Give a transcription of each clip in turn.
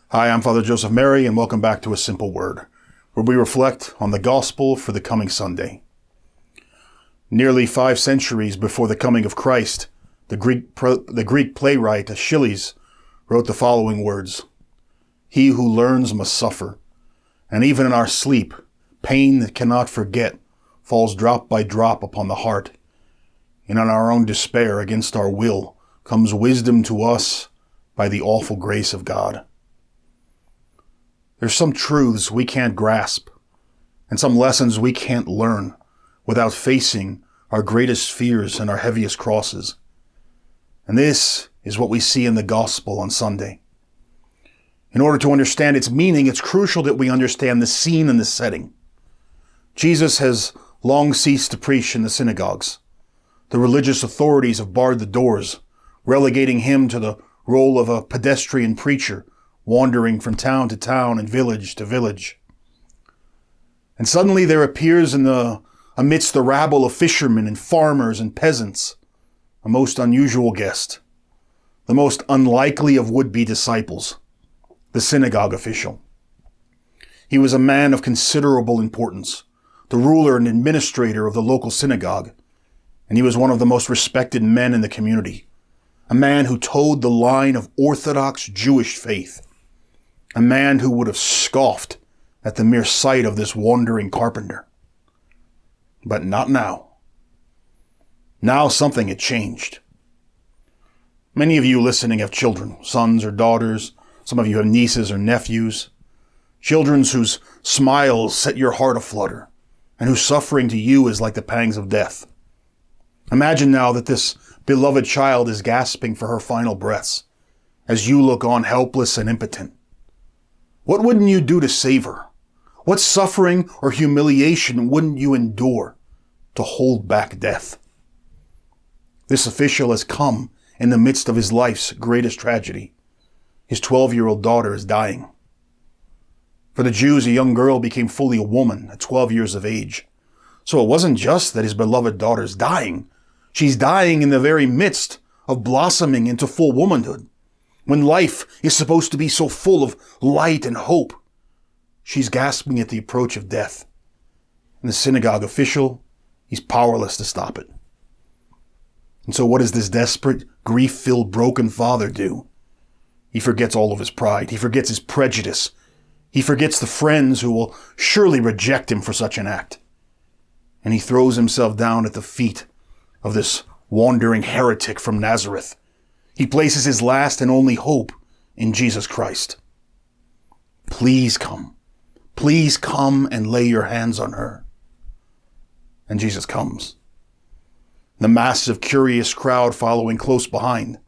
Hi, I'm Father Joseph Mary, and welcome back to A Simple Word, where we reflect on the gospel for the coming Sunday. Nearly 5 centuries before the coming of Christ, the Greek playwright Aeschylus wrote the following words: "He who learns must suffer, and even in our sleep, pain that cannot forget falls drop by drop upon the heart, and in our own despair against our will comes wisdom to us by the awful grace of God." There's some truths we can't grasp, and some lessons we can't learn without facing our greatest fears and our heaviest crosses. And this is what we see in the gospel on Sunday. In order to understand its meaning, it's crucial that we understand the scene and the setting. Jesus has long ceased to preach in the synagogues. The religious authorities have barred the doors, relegating him to the role of a pedestrian preacher, wandering from town to town and village to village. And suddenly there appears amidst the rabble of fishermen and farmers and peasants, a most unusual guest, the most unlikely of would-be disciples, the synagogue official. He was a man of considerable importance, the ruler and administrator of the local synagogue, and he was one of the most respected men in the community, a man who towed the line of Orthodox Jewish faith, a man who would have scoffed at the mere sight of this wandering carpenter. But not now. Now something had changed. Many of you listening have children, sons or daughters. Some of you have nieces or nephews. Children whose smiles set your heart aflutter, and whose suffering to you is like the pangs of death. Imagine now that this beloved child is gasping for her final breaths, as you look on helpless and impotent. What wouldn't you do to save her? What suffering or humiliation wouldn't you endure to hold back death? This official has come in the midst of his life's greatest tragedy. His 12-year-old daughter is dying. For the Jews, a young girl became fully a woman at 12 years of age. So it wasn't just that his beloved daughter's dying. She's dying in the very midst of blossoming into full womanhood, when life is supposed to be so full of light and hope. She's gasping at the approach of death. And the synagogue official, he's powerless to stop it. And so what does this desperate, grief-filled, broken father do? He forgets all of his pride. He forgets his prejudice. He forgets the friends who will surely reject him for such an act. And he throws himself down at the feet of this wandering heretic from Nazareth. He places his last and only hope in Jesus Christ. Please come and lay your hands on her. And Jesus comes. The massive, curious crowd following close behind.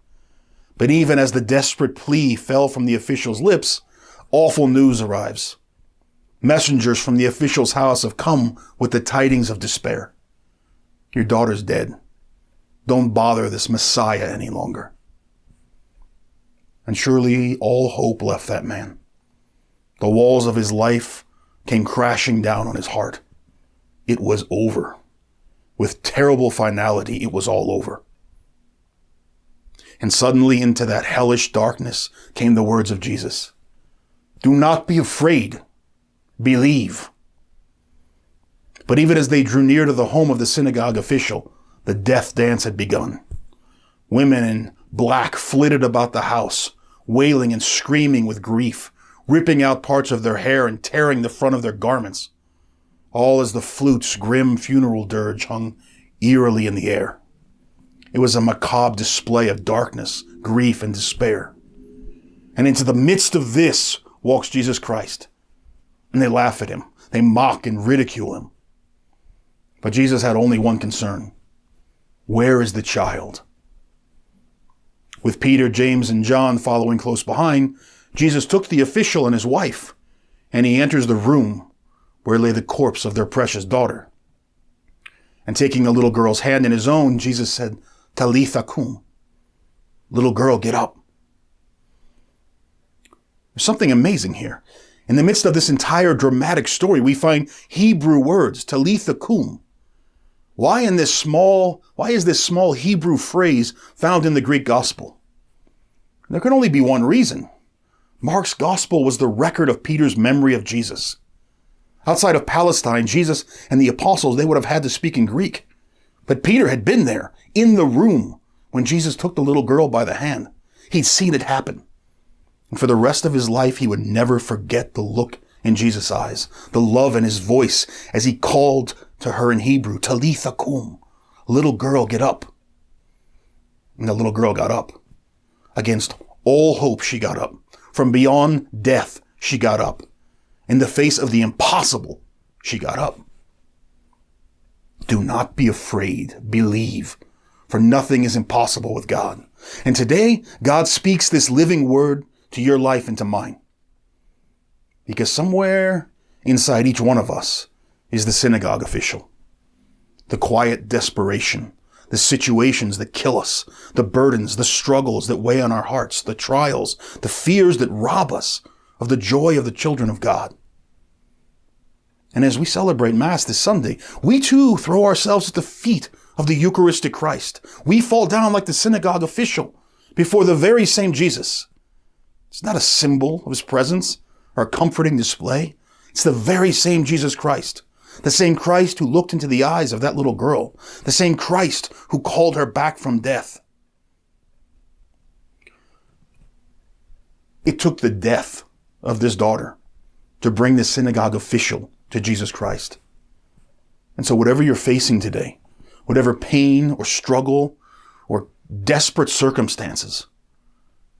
But even as the desperate plea fell from the official's lips, awful news arrives. Messengers from the official's house have come with the tidings of despair. Your daughter's dead. Don't bother this Messiah any longer. And surely all hope left that man. The walls of his life came crashing down on his heart. It was over. With terrible finality, it was all over. And suddenly into that hellish darkness came the words of Jesus. Do not be afraid. Believe. But even as they drew near to the home of the synagogue official, the death dance had begun. Women in black flitted about the house, wailing and screaming with grief, ripping out parts of their hair and tearing the front of their garments, all as the flute's grim funeral dirge hung eerily in the air. It was a macabre display of darkness, grief, and despair. And into the midst of this walks Jesus Christ. And they laugh at him. They mock and ridicule him. But Jesus had only one concern. Where is the child? With Peter, James, and John following close behind, Jesus took the official and his wife, and he enters the room where lay the corpse of their precious daughter. And taking the little girl's hand in his own, Jesus said, Talitha cum. Little girl, get up. There's something amazing here. In the midst of this entire dramatic story, we find Hebrew words, Talitha cum. Why is this small Hebrew phrase found in the Greek gospel? There can only be one reason. Mark's gospel was the record of Peter's memory of Jesus. Outside of Palestine, Jesus and the apostles, they would have had to speak in Greek. But Peter had been there, in the room, when Jesus took the little girl by the hand. He'd seen it happen. And for the rest of his life, he would never forget the look in Jesus' eyes, the love in his voice as he called to her in Hebrew, Talitha kum, little girl, get up. And the little girl got up. Against all hope, she got up. From beyond death, she got up. In the face of the impossible, she got up. Do not be afraid. Believe, for nothing is impossible with God. And today, God speaks this living word to your life and to mine. Because somewhere inside each one of us is the synagogue official. The quiet desperation, the situations that kill us, the burdens, the struggles that weigh on our hearts, the trials, the fears that rob us of the joy of the children of God. And as we celebrate Mass this Sunday, we too throw ourselves at the feet of the Eucharistic Christ. We fall down like the synagogue official before the very same Jesus. It's not a symbol of his presence or a comforting display. It's the very same Jesus Christ. The same Christ who looked into the eyes of that little girl. The same Christ who called her back from death. It took the death of this daughter to bring the synagogue official to Jesus Christ. And so whatever you're facing today, whatever pain or struggle or desperate circumstances,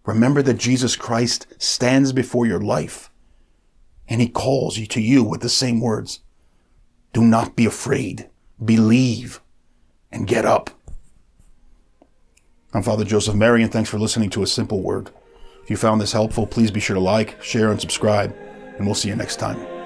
remember that Jesus Christ stands before your life and he calls you to you with the same words. Do not be afraid. Believe and get up. I'm Father Joseph Mary, and thanks for listening to A Simple Word. If you found this helpful, please be sure to like, share, and subscribe, and we'll see you next time.